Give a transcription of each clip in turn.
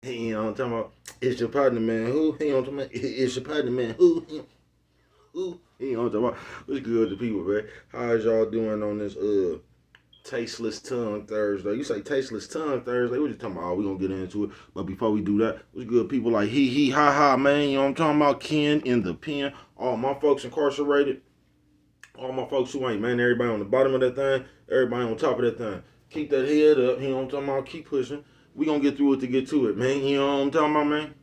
You know what I'm talking about? It's your partner, man. Who? You know what I'm talking about? It's your partner, man. Who? Who? You know what I'm talking about? What's good to people, man? How's y'all doing on this Tasteless Tongue Thursday? You say Tasteless Tongue Thursday? What you talking about? Oh, we gonna get into it. But before we do that, what's good people like he ha ha man? You know what I'm talking about? Ken in the pen. All my folks incarcerated. All my folks who ain't, man. Everybody on the bottom of that thing. Everybody on top of that thing. Keep that head up. You know what I'm talking about? Keep pushing. We gonna get through it to get to it, man. You know what I'm talking about, man?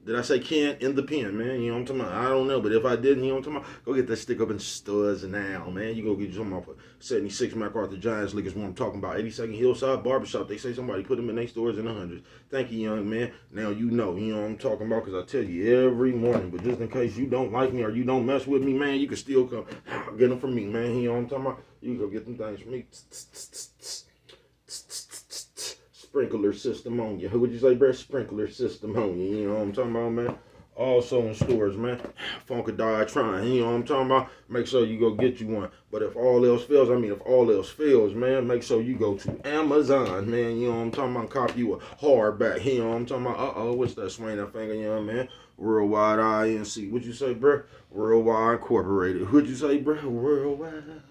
Did I say Ken in the pen, man? You know what I'm talking about? I don't know, but if I didn't, you know what I'm talking about? Go get that stick up in studs now, man. You go get you something off of 76 MacArthur Giants League is what I'm talking about. 82nd Hillside Barbershop. They say somebody put them in their stores in the hundreds. Thank you, young man. Now you know what I'm talking about because I tell you every morning. But just in case you don't like me or you don't mess with me, man, you can still come get them from me, man. You know what I'm talking about? You can go get them things from me. Sprinkler system on you. Would you say, bro? Sprinkler system on you. You know what I'm talking about, man? Also in stores, man. Funkadie trying. You know what I'm talking about? Make sure you go get you one. But if all else fails, if all else fails, man, make sure you go to Amazon, man. You know what I'm talking about? Copy you a hardback. You know what I'm talking about? What's that swing that finger, young man? Worldwide INC. What'd you say, bro? Worldwide Incorporated. What'd you say, bro? Worldwide.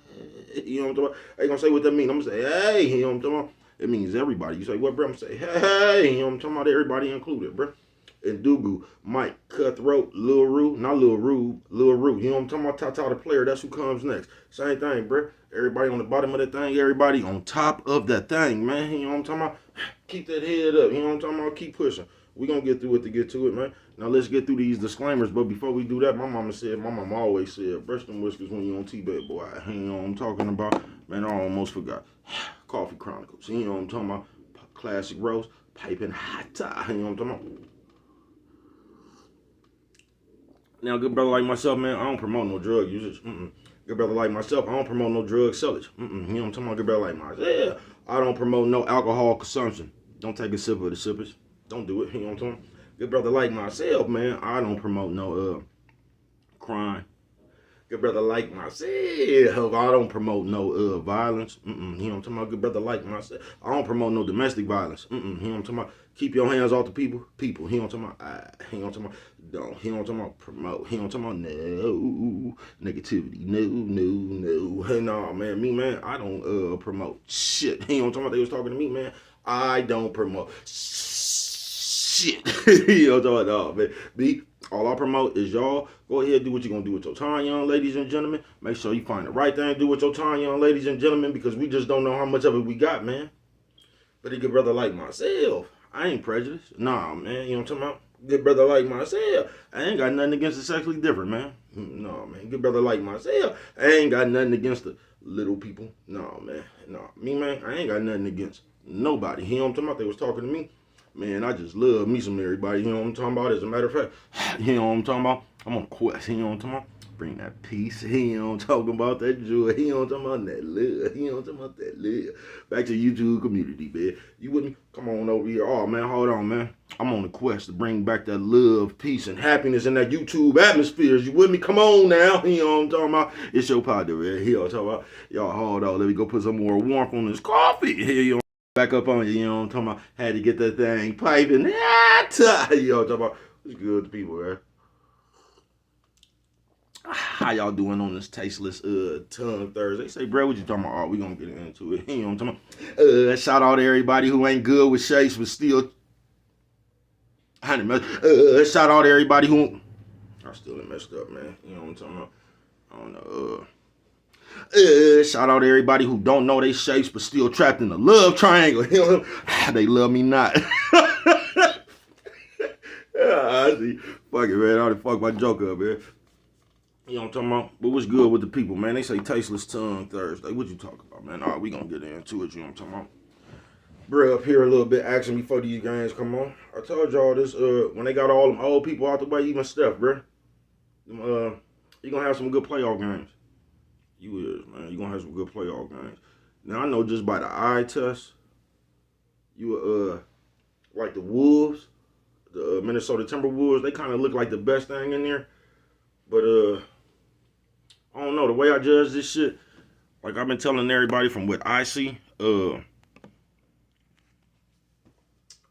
You know what I'm talking about? They gonna say what that mean. I'm gonna say, hey, you know what I'm talking about? It means everybody. You say, what, bro? I'm going to say, hey, you know what I'm talking about? Everybody included, bro. And Dugu, Mike, Cutthroat, Lil Rue, not Lil Rue, Lil Rue. You know what I'm talking about? Tata the player, that's who comes next. Same thing, bro. Everybody on the bottom of that thing, everybody on top of that thing, man. You know what I'm talking about? Keep that head up. You know what I'm talking about? Keep pushing. We going to get through it to get to it, man. Now let's get through these disclaimers. But before we do that, my mama always said, brush them whiskers when you on T-bed, boy. You know what I'm talking about? Man, I almost forgot. Coffee Chronicles. You know what I'm talking about? Classic roast, piping hot tie. You know what I'm talking about? Now, good brother like myself, man, I don't promote no drug users. Good brother like myself, I don't promote no drug sellers. You know what I'm talking about? Good brother like myself. Yeah, I don't promote no alcohol consumption. Don't take a sip of the sippers. Don't do it. You know what I'm talking about? Good brother like myself, man, I don't promote no crime. Good brother like myself. I don't promote no violence. You know what I'm talking about? Good brother like myself. I don't promote no domestic violence. You know what I'm talking about? Keep your hands off the people. People. He don't talking about he don't talking about don't. He don't talking about promote. He don't talking about no negativity. No. No, man. Me, man, I don't promote shit. He don't talking about they was talking to me, man. I don't promote shit. You know what I'm talking about, man. Me, all I promote is y'all go ahead and do what you're gonna do with your time, young ladies and gentlemen. Make sure you find the right thing to do with your time, young ladies and gentlemen, because we just don't know how much of it we got, man. But a good brother like myself, I ain't prejudiced. Nah, man, you know what I'm talking about? Good brother like myself, I ain't got nothing against the sexually different, man. No, man. Good brother like myself, I ain't got nothing against the little people. No, man. No, me, man, I ain't got nothing against nobody. You know what I'm talking about? They was talking to me. Man, I just love me some everybody. You know what I'm talking about? As a matter of fact, you know what I'm talking about? I'm on a quest. You know what I'm talking about? Bring that peace. You know what I'm talking about? That joy. You know what I'm talking about? That love. You know what I'm talking about? That love. Back to YouTube community, man. You with me? Come on over here. Oh, man, hold on, man. I'm on a quest to bring back that love, peace, and happiness in that YouTube atmosphere. You with me? Come on now. You know what I'm talking about? It's your partner, man. Here, I'm talking about. Y'all, hold on. Let me go put some more warmth on this coffee. Here, you back up on you know what I'm talking about? Had to get that thing piping. You know what I'm talking about? It's good to people, man. How y'all doing on this tasteless tongue Thursday? Say, bro, what you talking about? Oh, we gonna get into it. You know what I'm talking about? Shout out to everybody who ain't good with shapes but still shout out to everybody who I still messed up, man. You know what I'm talking about? I don't know. Shout out to everybody who don't know they shapes but still trapped in the love triangle. You know, they love me not. I see. Fuck it, man. I already fucked my joke up, man. You know what I'm talking about? But what's good with the people, man? They say tasteless tongue Thursday. What you talking about, man? All right, we gonna get into it. You know what I'm talking about? Bro, up here a little bit action before these games come on. I told y'all this, when they got all them old people out the way, even Steph, bro. You gonna have some good playoff games. You is, man. You gonna have some good playoff games. Now, I know just by the eye test, you, like the Wolves, the Minnesota Timberwolves, they kind of look like the best thing in there. But, I don't know. The way I judge this shit, like I've been telling everybody from what I see,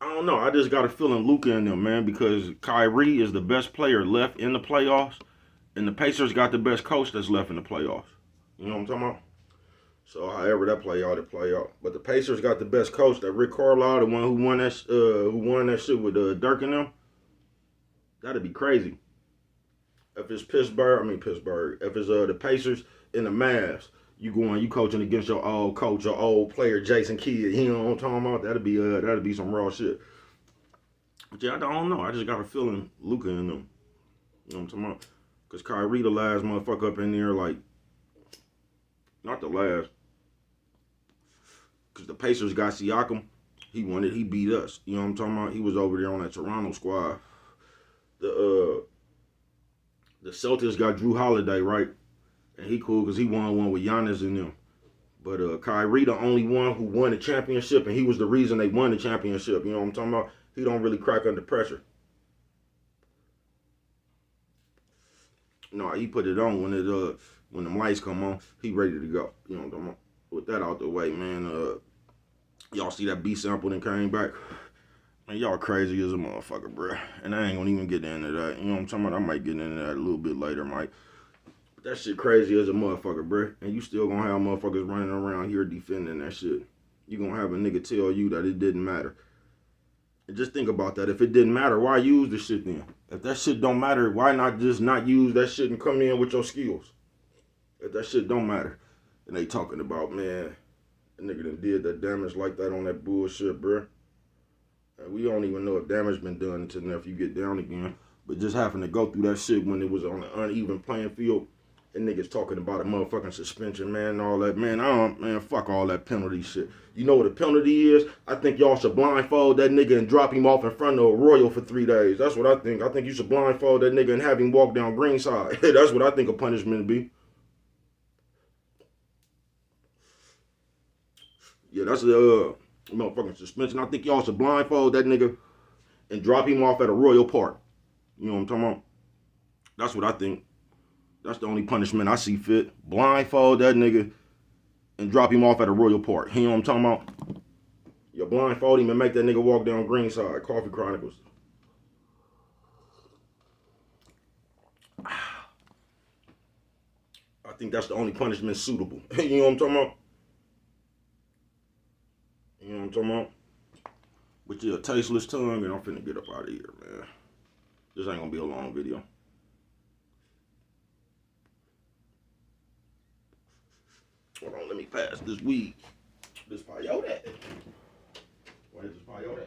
I don't know. I just got a feeling Luka in them, man, because Kyrie is the best player left in the playoffs, and the Pacers got the best coach that's left in the playoffs. You know what I'm talking about? So however that play out, it play out. But the Pacers got the best coach. That Rick Carlisle, the one who won that shit with Dirk and them. That'd be crazy. If it's Pittsburgh. If it's the Pacers and the Mavs, you coaching against your old coach, your old player, Jason Kidd. You know what I'm talking about? That'd be some raw shit. But yeah, I don't know. I just got a feeling Luka in them. You know what I'm talking about? Because Kyrie the last motherfucker up in there, like, not the last. Because the Pacers got Siakam. He beat us. You know what I'm talking about? He was over there on that Toronto squad. The Celtics got Drew Holiday, right? And he cool because he won one with Giannis and them. But Kyrie the only one who won the championship, and he was the reason they won the championship. You know what I'm talking about? He don't really crack under pressure. No, he put it on when the lights come on. He ready to go. You know what I'm talking about? With that out the way, man. Y'all see that B sample that came back? Man, y'all crazy as a motherfucker, bro. And I ain't gonna even get into that. You know what I'm talking about? I might get into that a little bit later, Mike. But that shit crazy as a motherfucker, bro. And you still gonna have motherfuckers running around here defending that shit. You gonna have a nigga tell you that it didn't matter. And just think about that. If it didn't matter, why use the shit then? If that shit don't matter, why not just not use that shit and come in with your skills? If that shit don't matter. And they talking about, man, a nigga done did that damage like that on that bullshit, bro. And we don't even know if damage been done until if you get down again. But just having to go through that shit when it was on an uneven playing field, and niggas talking about a motherfucking suspension, man, and all that. Man, fuck all that penalty shit. You know what a penalty is? I think y'all should blindfold that nigga and drop him off in front of a Royal for 3 days. That's what I think. I think you should blindfold that nigga and have him walk down Greenside. That's what I think a punishment would be. Yeah, that's the motherfucking suspension. I think y'all should blindfold that nigga and drop him off at a Royal Park. You know what I'm talking about? That's what I think. That's the only punishment I see fit. Blindfold that nigga and drop him off at a Royal Park. You know what I'm talking about? You blindfold him and make that nigga walk down Greenside. Coffee Chronicles. I think that's the only punishment suitable. You know what I'm talking about? You know what I'm talking about? With your tasteless tongue, and I'm finna get up out of here, man. This ain't gonna be a long video. Hold on, let me pass this weed. This peyote. Where's this peyote?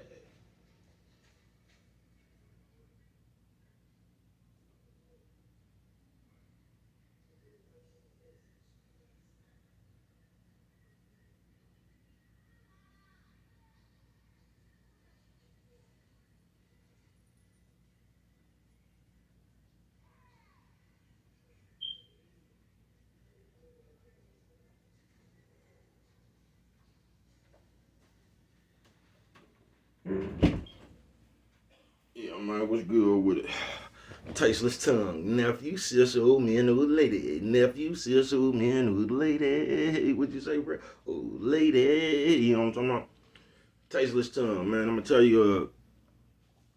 Yeah, man, what's good with it? Tasteless tongue. Nephew, sister, old man, old lady. Nephew, sister, old man, old lady. What'd you say, bro? Old lady. You know what I'm talking about? Tasteless tongue, man. I'm gonna tell you,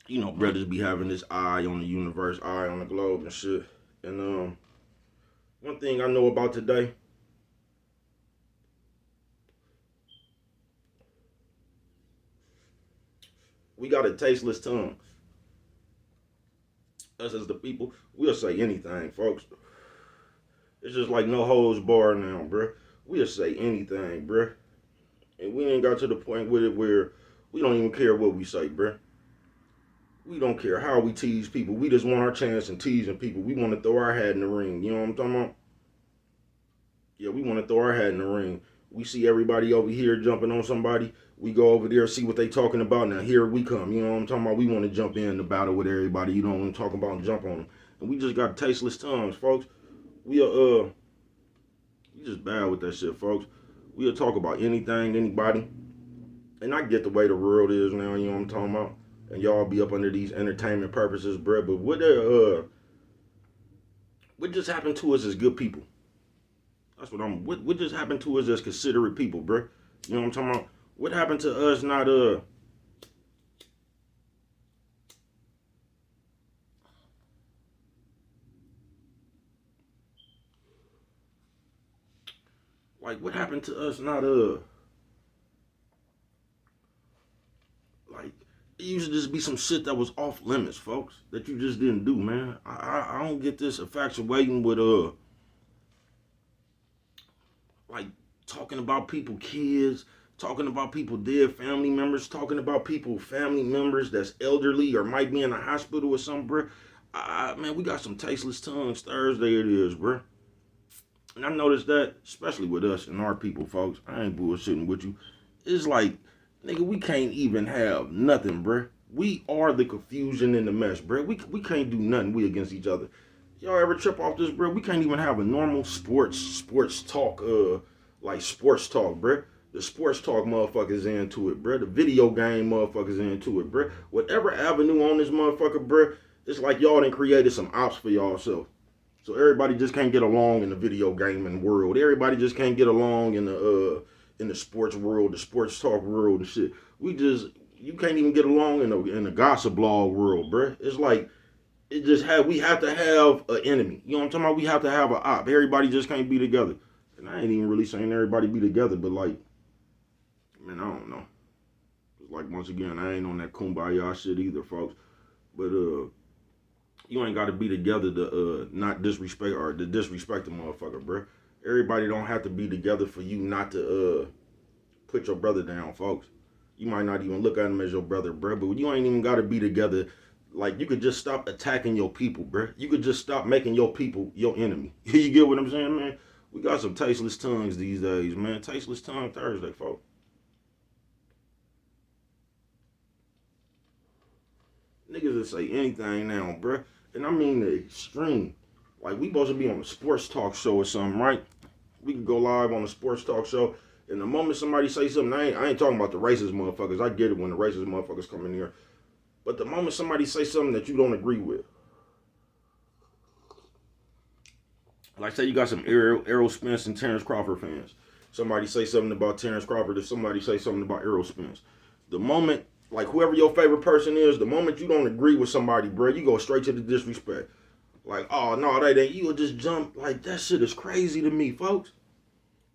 you know, brothers be having this eye on the universe, eye on the globe and shit. And one thing I know about today, we got a tasteless tongue. Us as the people, we'll say anything, folks. It's just like no holds bar now, bruh. We'll say anything, bruh. And we ain't got to the point with it where we don't even care what we say, bruh. We don't care how we tease people. We just want our chance in teasing people. We want to throw our hat in the ring. You know what I'm talking about? Yeah, we want to throw our hat in the ring. We see everybody over here jumping on somebody. We go over there, see what they talking about. Now here we come. You know what I'm talking about? We want to jump in the battle with everybody. You know what I'm talking about, and jump on them. And we just got tasteless tongues, folks. We just bad with that shit, folks. We'll talk about anything, anybody. And I get the way the world is now, you know what I'm talking about? And y'all be up under these entertainment purposes, bruh. But what just happened to us as good people? That's what just happened to us as considerate people, bruh? You know what I'm talking about? What happened to us not Like, what happened to us not, like, it used to just be some shit that was off limits, folks, that you just didn't do, man. I don't get this infatuating with, like, talking about people kids, talking about people dead family members, talking about people family members that's elderly or might be in the hospital or something, bro. Man, we got some tasteless tongues Thursday it is, bro. And I noticed that, especially with us and our people, folks. I ain't bullshitting with you. It's like, nigga, we can't even have nothing, bro. We are the confusion and the mess, bro. We can't do nothing. We against each other. Y'all ever trip off this, bro? We can't even have a normal sports talk, like sports talk, bro. The sports talk motherfuckers into it, bro. The video game motherfuckers into it, bro. Whatever avenue on this motherfucker, bro, it's like y'all done created some ops for y'all self. So everybody just can't get along in the video gaming world. Everybody just can't get along in the sports world, the sports talk world and shit. You can't even get along in the gossip blog world, bro. It's like we have to have an enemy. You know what I'm talking about? We have to have an op. Everybody just can't be together. And I ain't even really saying everybody be together, but like, man, I don't know. It's like, once again, I ain't on that kumbaya shit either, folks. But you ain't got to be together to not disrespect or to disrespect the motherfucker, bro. Everybody don't have to be together for you not to put your brother down, folks. You might not even look at him as your brother, bro, but you ain't even got to be together. Like, you could just stop attacking your people, bro. You could just stop making your people your enemy. You get what I'm saying, man? We got some tasteless tongues these days, man. Tasteless tongue Thursday, folks. Niggas will say anything now, bro. And I mean the extreme. Like, we supposed to be on a sports talk show or something, right? We could go live on a sports talk show. And the moment somebody say something, I ain't talking about the racist motherfuckers. I get it when the racist motherfuckers come in here. But the moment somebody say something that you don't agree with, like say you got some Errol Spence and Terrence Crawford fans. Somebody say something about Terrence Crawford, if somebody say something about Errol Spence. The moment, like whoever your favorite person is, the moment you don't agree with somebody, bro, you go straight to the disrespect. Like, oh no, that ain't, you'll just jump. Like, that shit is crazy to me, folks.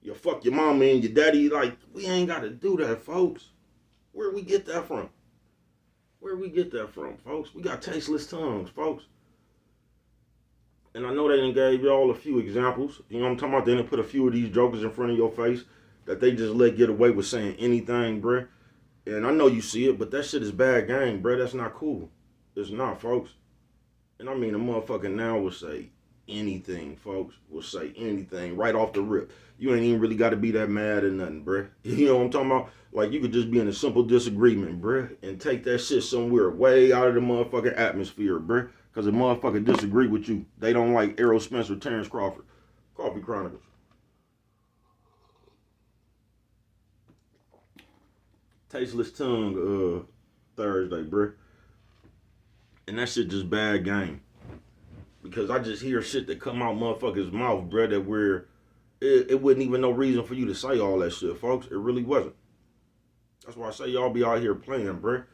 You fuck your mama and your daddy. Like, we ain't got to do that, folks. Where we get that from? Where we get that from, folks? We got tasteless tongues, folks. And I know they done gave y'all a few examples. You know what I'm talking about? They done put a few of these jokers in front of your face that they just let get away with saying anything, bruh. And I know you see it, but that shit is bad game, bruh. That's not cool. It's not, folks. And I mean, a motherfucker now will say anything, folks. Will say anything right off the rip. You ain't even really got to be that mad or nothing, bruh. You know what I'm talking about? Like, you could just be in a simple disagreement, bruh, and take that shit somewhere way out of the motherfucking atmosphere, bruh. Because a motherfucker disagree with you. They don't like Errol Spence or Terrence Crawford. Coffee Chronicles. Tasteless tongue Thursday, bruh. And that shit just bad game. Because I just hear shit that come out motherfuckers' mouth, bruh, that it wasn't even no reason for you to say all that shit, folks. It really wasn't. That's why I say y'all be out here playing, bruh.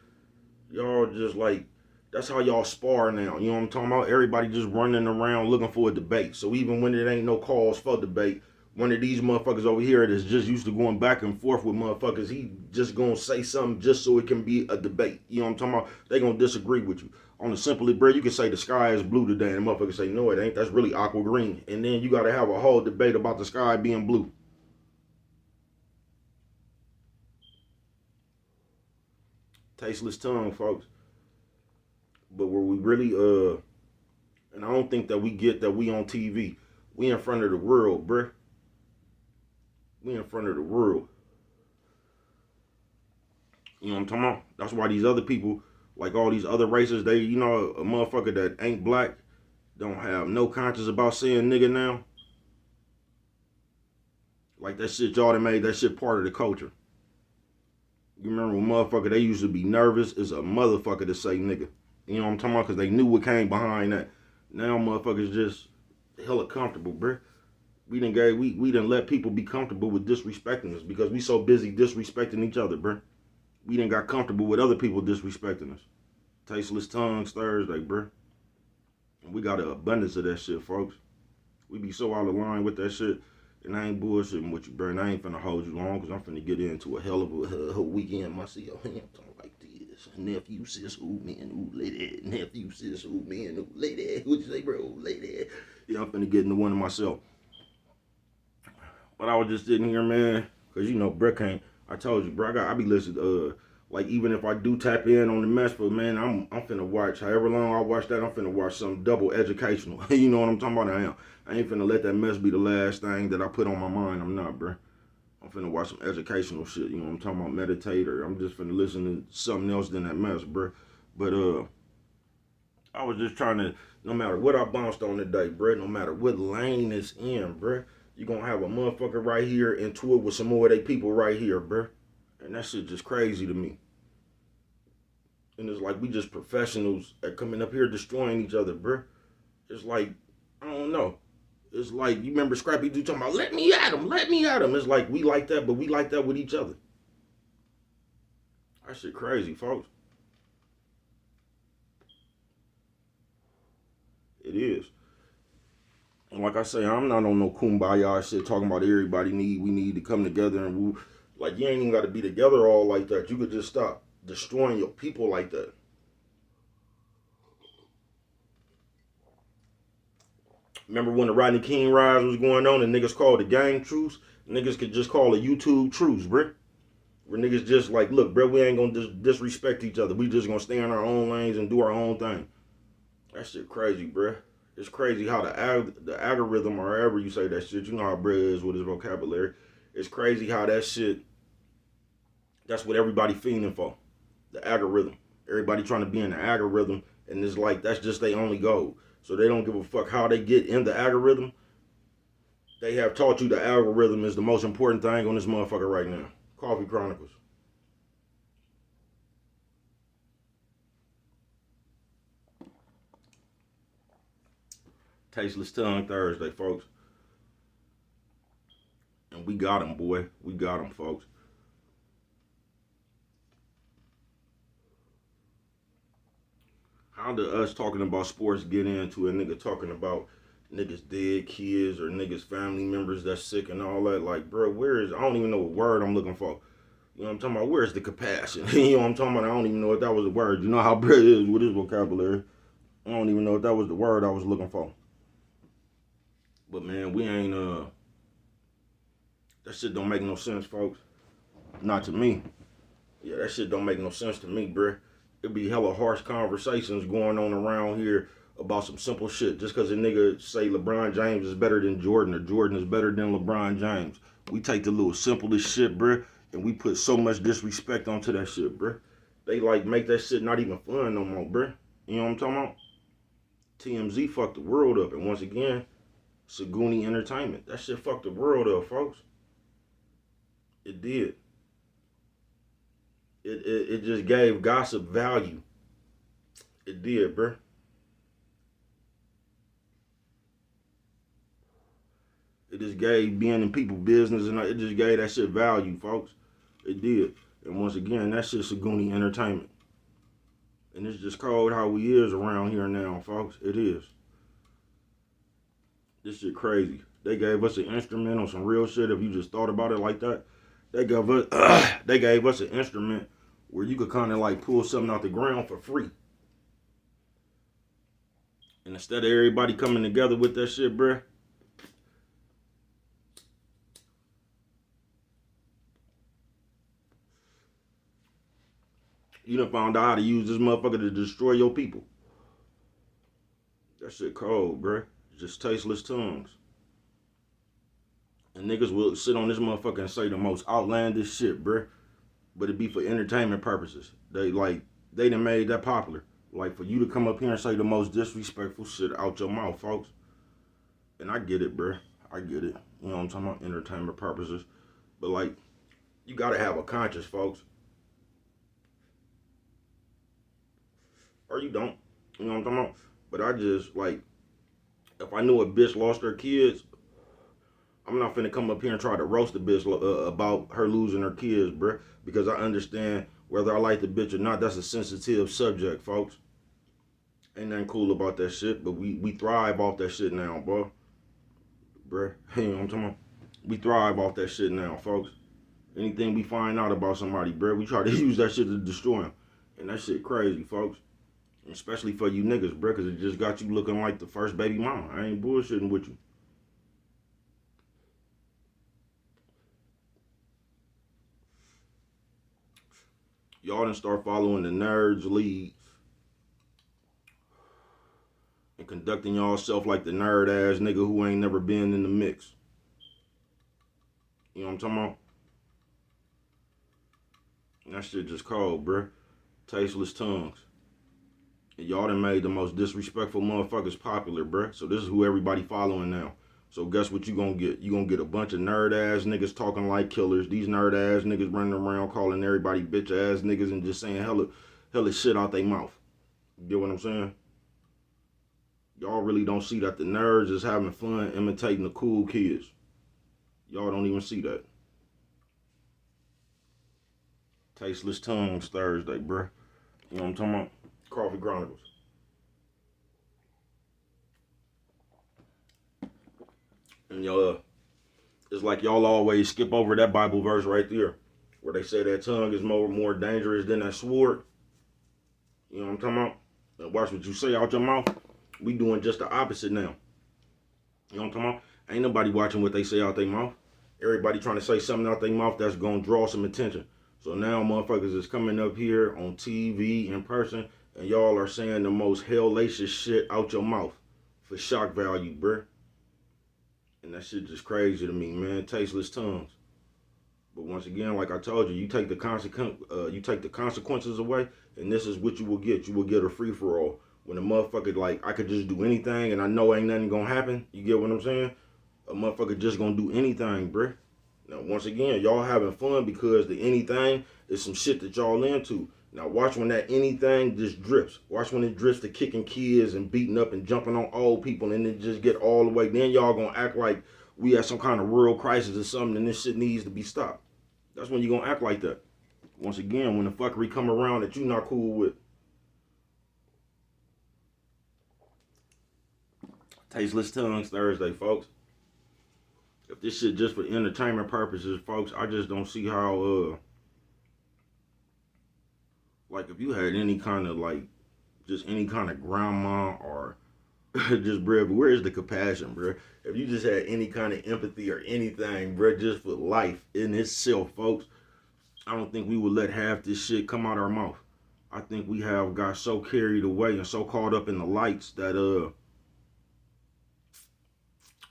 Y'all just like, that's how y'all spar now. You know what I'm talking about? Everybody just running around looking for a debate. So even when it ain't no cause for debate, one of these motherfuckers over here that's just used to going back and forth with motherfuckers, he just gonna say something just so it can be a debate. You know what I'm talking about? They gonna disagree with you. On the simply, bro, you can say the sky is blue today, and the motherfucker say, no, it ain't. That's really aqua green. And then you gotta have a whole debate about the sky being blue. Tasteless tongue, folks. But where we really, and I don't think that we get that we on TV. We in front of the world, bruh. We in front of the world. You know what I'm talking about? That's why these other people, like all these other races, they, you know, a motherfucker that ain't black, don't have no conscience about saying nigga now. Like that shit, y'all that made that shit part of the culture. You remember when motherfucker, they used to be nervous as a motherfucker to say nigga. You know what I'm talking about? Because they knew what came behind that. Now motherfuckers just hella comfortable, bruh. We done let people be comfortable with disrespecting us because we so busy disrespecting each other, bruh. We done got comfortable with other people disrespecting us. Tasteless tongues Thursday, bruh. And we got an abundance of that shit, folks. We be so out of line with that shit. And I ain't bullshitting with you, bro. And I ain't finna hold you long, because I'm finna get into a hell of a weekend myself. I'm talking like this. Nephew, sis, who, man, who, lady. Nephew, sis, who, man, who, lady. What'd you say, bro? Lady. Yeah, I'm finna get into one of myself. But I was just sitting here, man, because, you know, bro can't. I told you, bro, I be listening to, like, even if I do tap in on the mess, but, man, I'm finna watch, however long I watch that, I'm finna watch something double educational. You know what I'm talking about? I ain't finna let that mess be the last thing that I put on my mind. I'm not, bro. I'm finna watch some educational shit. You know what I'm talking about? Meditate, or I'm just finna listen to something else than that mess, bro. But, I was just trying to, no matter what I bounced on today, bro, no matter what lane it's in, bro, you gonna have a motherfucker right here into it with some more of they people right here, bro. And that shit just crazy to me. And it's like we just professionals at coming up here destroying each other, bro. It's like, I don't know. It's like, you remember Scrappy Doo talking about, let me at him, let me at him. It's like we like that, but we like that with each other. That shit crazy, folks. It is. And like I say, I'm not on no kumbaya shit talking about we need to come together and woo. Like, you ain't even got to be together all like that. You could just stop destroying your people like that. Remember when the Rodney King rise was going on and niggas called the gang truce? Niggas could just call it YouTube truce, bruh. Where niggas just like, look, bruh, we ain't gonna disrespect each other. We just gonna stay in our own lanes and do our own thing. That shit crazy, bruh. It's crazy how the algorithm, or however you say that shit, you know how bruh is with his vocabulary. It's crazy how that shit, that's what everybody fiending for. The algorithm. Everybody trying to be in the algorithm, and it's like that's just their only goal. So they don't give a fuck how they get in the algorithm. They have taught you the algorithm is the most important thing on this motherfucker right now. Coffee Chronicles. Tasteless Tongue Thursday, folks. And we got them, boy. We got them, folks. How did us talking about sports get into a nigga talking about niggas dead kids or niggas family members that's sick and all that? Like, bro, I don't even know what word I'm looking for. You know what I'm talking about? Where's the compassion? You know what I'm talking about? I don't even know if that was the word. You know how Brett is with his vocabulary. I don't even know if that was the word I was looking for. But man, we ain't that shit don't make no sense, folks. Not to me. Yeah, that shit don't make no sense to me, bruh. It be hella harsh conversations going on around here about some simple shit. Just cause a nigga say LeBron James is better than Jordan or Jordan is better than LeBron James. We take the little simplest shit, bruh, and we put so much disrespect onto that shit, bruh. They like make that shit not even fun no more, bruh. You know what I'm talking about? TMZ fucked the world up, and once again, Saguni Entertainment. That shit fucked the world up, folks. It did. It just gave gossip value. It did, bruh. It just gave being in people's business, and it just gave that shit value, folks. It did. And once again, that shit's Saguni Entertainment. And it's just called how we is around here now, folks. It is. This shit crazy. They gave us an instrument on some real shit. If you just thought about it like that, they gave us an instrument where you could kind of like pull something out the ground for free. And instead of everybody coming together with that shit, bruh, you done found out how to use this motherfucker to destroy your people. That shit cold, bruh. Just tasteless tongues. And niggas will sit on this motherfucker and say the most outlandish shit, bruh. But it be for entertainment purposes. They done made that popular. Like, for you to come up here and say the most disrespectful shit out your mouth, folks. And I get it, bruh. I get it. You know what I'm talking about? Entertainment purposes. But, like, you gotta have a conscience, folks. Or you don't. You know what I'm talking about? But I just, like, if I knew a bitch lost her kids, I'm not finna come up here and try to roast the bitch about her losing her kids, bruh. Because I understand whether I like the bitch or not, that's a sensitive subject, folks. Ain't nothing cool about that shit, but we thrive off that shit now, bro. Bruh. You know what I'm talking about? We thrive off that shit now, folks. Anything we find out about somebody, bro, we try to use that shit to destroy them. And that shit crazy, folks. Especially for you niggas, bro, because it just got you looking like the first baby mama. I ain't bullshitting with you. Y'all done start following the nerds lead and conducting y'all self like the nerd ass nigga who ain't never been in the mix. You know what I'm talking about? And that shit just cold, bruh. Tasteless tongues. And y'all done made the most disrespectful motherfuckers popular, bruh. So this is who everybody following now. So guess what you gonna get? You gonna get a bunch of nerd ass niggas talking like killers. These nerd ass niggas running around calling everybody bitch ass niggas and just saying hella shit out their mouth. You get what I'm saying? Y'all really don't see that the nerds is having fun imitating the cool kids. Y'all don't even see that. Tasteless Tongues Thursday, bruh. You know what I'm talking about? Coffee Chronicles. And it's like y'all always skip over that Bible verse right there, where they say that tongue is more dangerous than that sword. You know what I'm talking about? Now watch what you say out your mouth. We doing just the opposite now. You know what I'm talking about? Ain't nobody watching what they say out their mouth. Everybody trying to say something out their mouth that's gonna draw some attention. So now motherfuckers is coming up here on TV in person, and y'all are saying the most hellacious shit out your mouth for shock value, bruh. And that shit just crazy to me, man. Tasteless tongues. But once again, like I told you, you take the consequences away, and this is what you will get. You will get a free for all. When a motherfucker like I could just do anything, and I know ain't nothing gonna happen. You get what I'm saying? A motherfucker just gonna do anything, bruh. Now, once again, y'all having fun because the anything is some shit that y'all into. Now, watch when that anything just drips. Watch when it drips to kicking kids and beating up and jumping on old people, and it just get all the way. Then y'all gonna act like we have some kind of world crisis or something, and this shit needs to be stopped. That's when you gonna act like that. Once again, when the fuckery come around that you not cool with. Tasteless Tongues Thursday, folks. If this shit just for entertainment purposes, folks, I just don't see how, like, if you had any kind of, like, just any kind of grandma or just, bruh, where is the compassion, bruh? If you just had any kind of empathy or anything, bruh, just for life in itself, folks, I don't think we would let half this shit come out our mouth. I think we have got so carried away and so caught up in the lights that,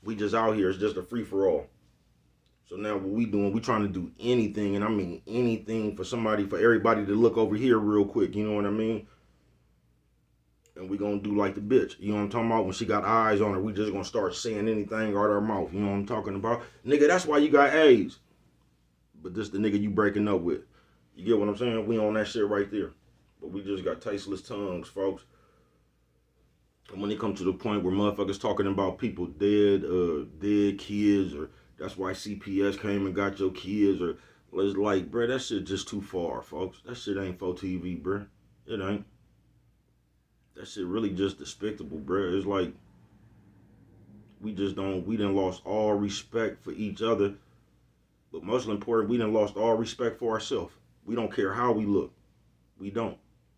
we just out here. It's just a free-for-all. So now what we doing, we trying to do anything, and I mean anything for everybody to look over here real quick, you know what I mean? And we gonna do like the bitch, you know what I'm talking about? When she got eyes on her, we just gonna start saying anything out our mouth, you know what I'm talking about? Nigga, that's why you got AIDS. But this the nigga you breaking up with. You get what I'm saying? We on that shit right there. But we just got tasteless tongues, folks. And when it comes to the point where motherfuckers talking about people dead, dead kids, or that's why CPS came and got your kids, or it's like, bruh, that shit just too far, folks. That shit ain't for TV, bruh. It ain't. That shit really just despicable, bruh. It's like we done lost all respect for each other, but most important, we done lost all respect for ourselves. We don't care how we look. We don't.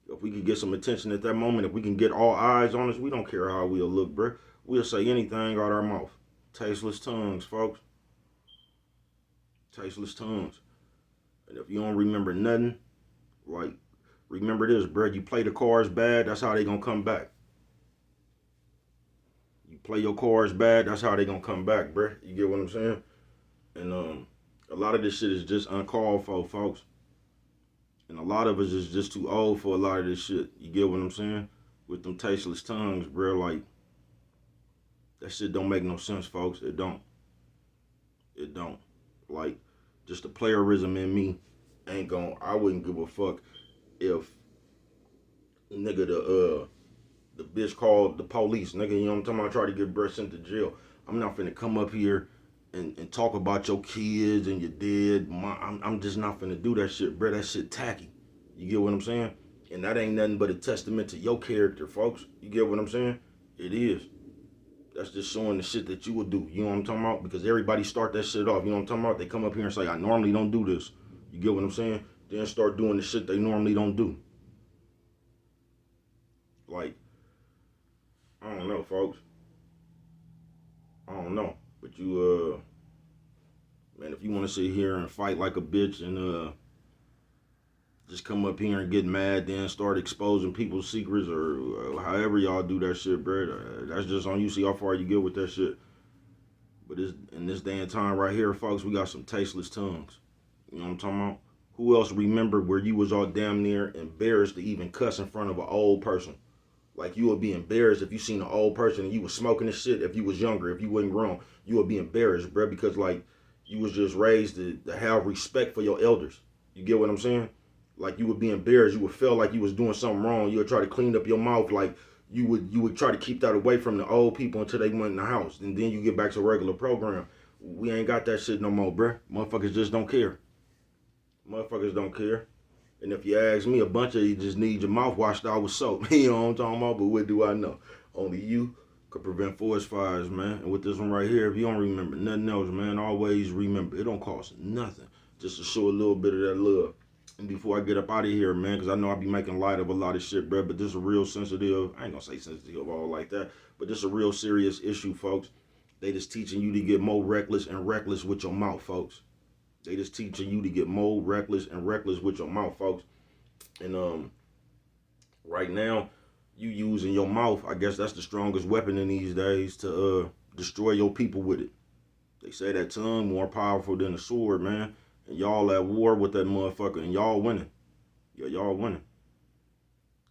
If we could get some attention at that moment, if we can get all eyes on us, we don't care how we'll look, bruh. We'll say anything out our mouth. Tasteless tongues, folks. Tasteless tongues. And if you don't remember nothing, like, remember this, bruh. You play the cards bad, that's how they gonna come back. You play your cards bad, that's how they gonna come back, bruh. You get what I'm saying? And a lot of this shit is just uncalled for, folks. And a lot of us is just too old for a lot of this shit. You get what I'm saying? With them tasteless tongues, bro. Like, that shit don't make no sense, folks. It don't. It don't. Like, just the playerism in me ain't gon' I wouldn't give a fuck if nigga the bitch called the police. Nigga, you know what I'm talking about? Try to get bruh sent to jail. I'm not finna come up here and talk about your kids and your dead. I'm just not finna do that shit, bruh. That shit tacky. You get what I'm saying? And that ain't nothing but a testament to your character, folks. You get what I'm saying? It is. That's just showing the shit that you would do. You know what I'm talking about? Because everybody start that shit off. You know what I'm talking about? They come up here and say, I normally don't do this. You get what I'm saying? Then start doing the shit they normally don't do. Like, I don't know, folks. I don't know. But man, if you want to sit here and fight like a bitch and just come up here and get mad, then start exposing people's secrets or however y'all do that shit, bro. That's just on you. See how far you get with that shit. But in this day and time right here, folks, we got some tasteless tongues. You know what I'm talking about? Who else remembered where you was all damn near embarrassed to even cuss in front of an old person? Like you would be embarrassed if you seen an old person and you was smoking this shit. If you was younger, if you wasn't grown, you would be embarrassed, bro, because like you was just raised to have respect for your elders. You get what I'm saying? Like you would be embarrassed. You would feel like you was doing something wrong. You would try to clean up your mouth. Like you would try to keep that away from the old people until they went in the house, and then you get back to regular program. We ain't got that shit no more, bruh. Motherfuckers just don't care. Motherfuckers don't care. And if you ask me, a bunch of you just need your mouth washed out with soap. You know what I'm talking about? But what do I know? Only you could prevent forest fires, man. And with this one right here, if you don't remember nothing else, man, always remember it don't cost nothing just to show a little bit of that love. And before I get up out of here, man, because I know I be making light of a lot of shit, bro, but this is a real sensitive, I ain't gonna say sensitive all like that, but this is a real serious issue, folks. They just teaching you to get more reckless and reckless with your mouth, folks. They just teaching you to get more reckless and reckless with your mouth, folks. And right now, you using your mouth, I guess that's the strongest weapon in these days to destroy your people with it. They say that tongue more powerful than a sword, man. And y'all at war with that motherfucker, and y'all winning. Yeah, y'all winning.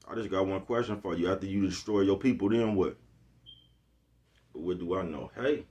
I just got one question for you. After you destroy your people, then what? But what do I know? Hey,